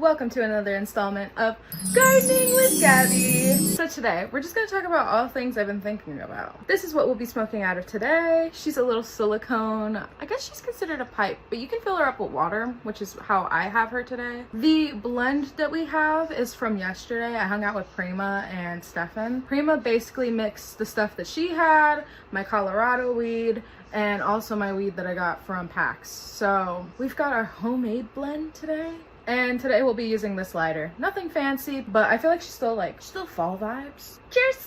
Welcome to another installment of Gardening with Gabi. So today, we're just going to talk about all things I've been thinking about. This is what we'll be smoking out of today. She's a little silicone. I guess she's considered a pipe, but you can fill her up with water, which is how I have her today. The blend that we have is from yesterday. I hung out with Prima and Stefan. Prima basically mixed the stuff that she had, my Colorado weed, and also my weed that I got from PAX. So we've got our homemade blend today. And today we'll be using this lighter. Nothing fancy, but I feel like she's still fall vibes. Cheers!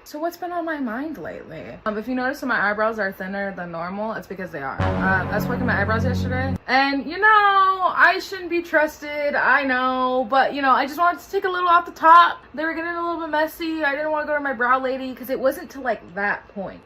So what's been on my mind lately? If you notice that my eyebrows are thinner than normal, it's because they are. I was working my eyebrows yesterday, and you know, I shouldn't be trusted, I know, but you know, I just wanted to take a little off the top. They were getting a little bit messy. I didn't want to go to my brow lady because it wasn't to like that point.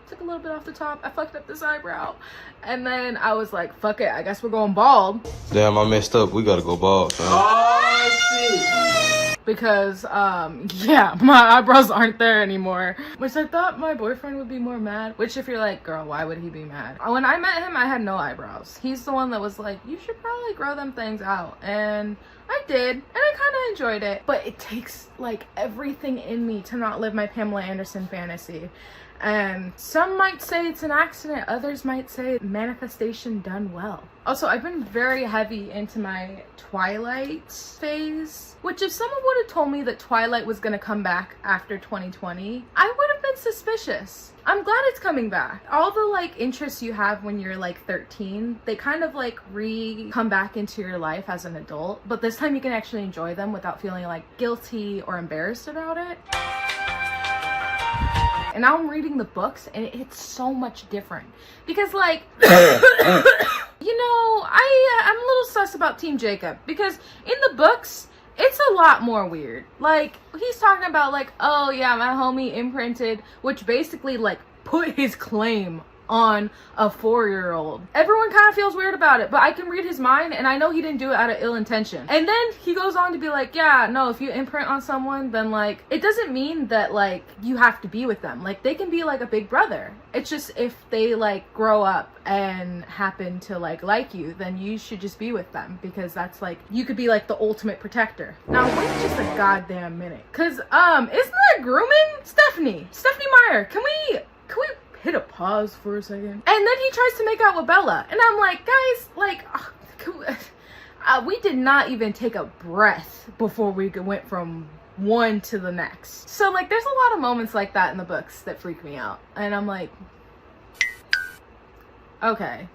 Took a little bit off the top. I fucked up this eyebrow, and then I was like, fuck it, I guess we're going bald. Damn, I messed up. We gotta go bald, fam. Oh shit! Because yeah, my eyebrows aren't there anymore, which I thought my boyfriend would be more mad, which if you're like, girl, why would he be mad? When I met him, I had no eyebrows. He's the one that was like, you should probably grow them things out, and I did, and I kind of enjoyed it, but it takes like everything in me to not live my Pamela Anderson fantasy. And some might say it's an accident, others might say manifestation done well. Also, I've been very heavy into my Twilight phase, which if someone would have told me that Twilight was gonna come back after 2020, I would have been suspicious. I'm glad it's coming back. All the like interests you have when you're like 13, they kind of like come back into your life as an adult, but this time you can actually enjoy them without feeling like guilty or embarrassed about it. And now I'm reading the books and it's so much different because like you know, I'm a little sus about Team Jacob because in the books it's a lot more weird. Like he's talking about like, oh yeah, my homie imprinted, which basically like put his claim on a 4-year-old. Everyone kind of feels weird about it, but I can read his mind and I know he didn't do it out of ill intention. And then he goes on to be like, yeah, no, if you imprint on someone, then like it doesn't mean that like you have to be with them. Like they can be like a big brother. It's just if they like grow up and happen to like you, then you should just be with them because that's like, you could be like the ultimate protector. Now wait just a goddamn minute, cause isn't that grooming? Stephanie Meyer, can we hit a pause for a second? And then he tries to make out with Bella, and I'm like, guys, like we did not even take a breath before we went from one to the next. So like there's a lot of moments like that in the books that freak me out, and I'm like, okay.